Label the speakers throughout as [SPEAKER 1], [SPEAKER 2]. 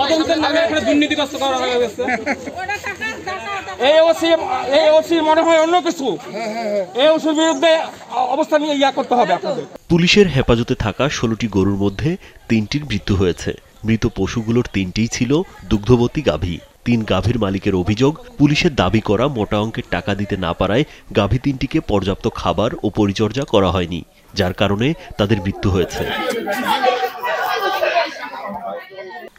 [SPEAKER 1] তদন্তের নামে এখানে দুর্নীতিগ্রস্ত করা হয়েছে। এই ওসি মনে হয় অন্য কিছু, এই ওসির বিরুদ্ধে অবস্থা নিয়ে করতে হবে আপনাদের।
[SPEAKER 2] পুলিশের হেফাজতে থাকা 16টি গরুর মধ্যে 3টির মৃত্যু হয়েছে। মৃত পশুগুলোর 3টিই ছিল দুগ্ধবতী গাভী। 3 গাভীর মালিকের অভিযোগ, পুলিশের দাবি করা মোটা অঙ্কের টাকা দিতে না পারায় গাভী 3টিকে পর্যাপ্ত খাবার ও পরিচর্যা করা হয়নি, যার কারণে তাদের মৃত্যু হয়েছে।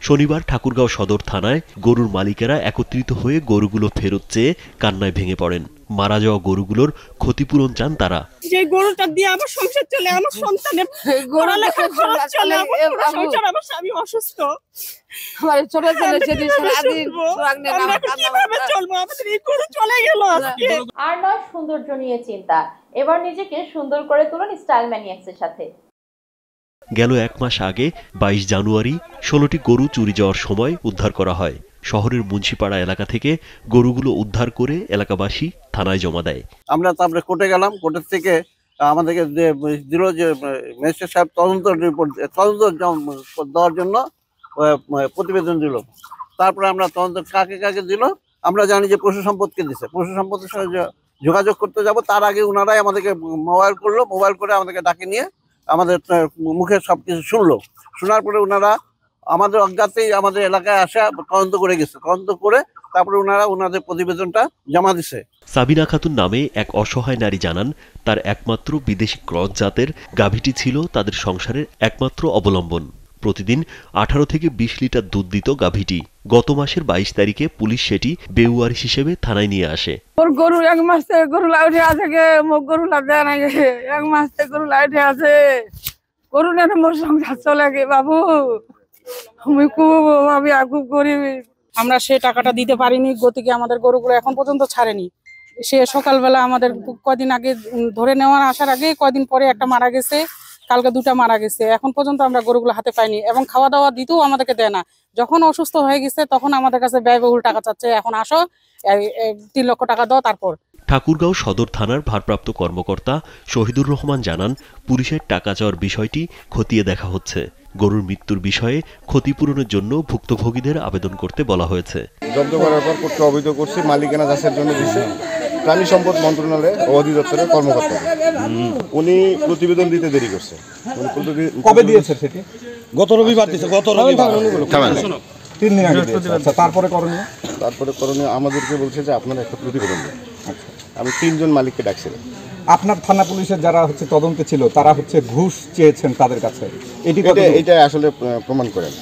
[SPEAKER 2] শনিবার ঠাকুরগাঁও সদর থানায় গরুর মালিকেরা একত্রিত হয়ে গরুগুলো ফেরত চেয়ে কান্নায় ভেঙে পড়েন। মারা যাওয়া গরুগুলোর ক্ষতিপূরণ চান তারা।
[SPEAKER 3] যে গরুটা দিয়ে আমার সংসার চলে, আমার সন্তানের পড়ালেখা খরচ চলে, আমার সংসার, আমার স্বামী অসুস্থ,
[SPEAKER 4] আমার ছোট ছেলে সেদিন সারাদিন
[SPEAKER 3] আমরা কিভাবে চলবো? আমাদের এই গরু চলে গেল আজকে।
[SPEAKER 5] আর নয় সৌন্দর্য নিয়ে চিন্তা, এবার নিজেকে সুন্দর করে তুলুন স্টাইল ম্যানিয়াক্সের সাথে।
[SPEAKER 2] গেল 1 মাস আগে 22 জানুয়ারি 16টি গরু চুরি যাওয়ার সময় উদ্ধার করা হয়। শহরের মুন্সিপাড়া এলাকা থেকে গরুগুলো উদ্ধার করে এলাকাবাসী থানায় জমা দেয়।
[SPEAKER 6] আমরা তারপরে কোর্টে গেলাম, কোর্টের থেকে আমাদেরকে দিল যে ম্যাজিস্ট্রেট সাহেব তদন্ত দেওয়ার জন্য প্রতিবেদন দিল। তারপরে আমরা তদন্ত কাকে কাকে দিল আমরা জানি যে পশু সম্পদকে দিছে। পশু সম্পদের সঙ্গে যোগাযোগ করতে যাব, তার আগে ওনারাই আমাদেরকে মোবাইল করলো, মোবাইল করে আমাদেরকে ডাকে নিয়ে আমাদের মুখে সব কিছু শুনলো। শোনার পরে ওনারা আমাদের অজ্ঞাতেই আমাদের এলাকায় আসা তদন্ত করে গেছে। তদন্ত করে তারপরে ওনারা ওনাদের প্রতিবেদনটা জমা দিছে।
[SPEAKER 2] সাবিনা খাতুন নামে এক অসহায় নারী জানান, তার একমাত্র বিদেশি ক্রস জাতের গাভীটি ছিল তাদের সংসারের একমাত্র অবলম্বন। প্রতিদিন 18 থেকে 20 লিটার দুধ দিত গাভীটি। গত মাসের 22 তারিখে পুলিশ সেটি বেউয়ারিশ হিসেবে থানায় নিয়ে আসে।
[SPEAKER 4] ওর গরু 1 মাস থেকে গরু লাউঠে আছে, গরু লাভ না, 1 মাস থেকে গরু লাউঠে আছে, গরু না মোর সংসার চলে গে বাবু, আমি খুব গরিব।
[SPEAKER 3] আমরা সে টাকাটা দিতে পারিনি, গতিকে আমাদের গরুগুলো এখন পর্যন্ত ছাড়েনি। সে সকালবেলা আমাদের কদিন আগে ধরে নেওয়ার আসার আগে কদিন পরে একটা মারা গেছে, কালকে 2টা মারা গেছে। এখন পর্যন্ত আমরা গরুগুলো হাতে পাইনি এবং খাওয়া দাওয়া দিতেও আমাদেরকে দেয় না। যখন অসুস্থ হয়ে গেছে তখন আমাদের কাছে ব্যয়বহুল টাকা চাচ্ছে, এখন আসো 3 লক্ষ টাকা দাও। তারপর
[SPEAKER 2] ঠাকুরগাঁও সদর থানার ভারপ্রাপ্ত কর্মকর্তা শহীদুর রহমান জানান, পুলিশের টাকা চাওয়ার বিষয়টি খতিয়ে দেখা হচ্ছে। গরুর মৃত্যুর বিষয়ে ক্ষতিপূরণের জন্য ভুক্তভোগীদের আবেদন করতে বলা হয়েছে।
[SPEAKER 7] জব্দ করার পর কোর্টকে অবহিত করছি, মালিকানা যাচাইয়ের জন্য দিচ্ছে প্রাণী সম্পদ মন্ত্রণালয়ের অধিদপ্তরের কর্মকর্তা। উনি প্রতিবেদন দিতে দেরি করছে।
[SPEAKER 8] কবে দিয়েছে সেটি? গত রবিবার দিয়েছে। গত রবিবার 3 দিন আগে দিয়েছে। আচ্ছা, তারপরে করণীয়
[SPEAKER 7] আমাদেরকে বলছে যে আপনারা একটা প্রতিবেদন দেন। আমি 3 জন মালিককে ডাকছিলাম।
[SPEAKER 8] আপনার থানা পুলিশের যারা তদন্তে ছিল তারা ঘুষ চেয়েছেন তাদের কাছে,
[SPEAKER 7] এটা আসলে প্রমাণ করেন।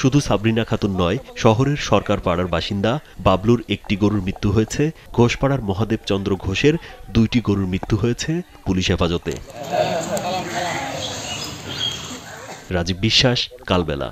[SPEAKER 2] শুধু সাবরিনা খাতুন নয়, শহরের সরকার পাড়ার বাসিন্দা বাবলুর 1টি গরুর মৃত্যু হয়েছে। ঘোষপাড়ার মহাদেব চন্দ্র ঘোষের 2টি গরুর মৃত্যু হয়েছে পুলিশ হেফাজতে। রাজীব বিশ্বাস, কালবেলা।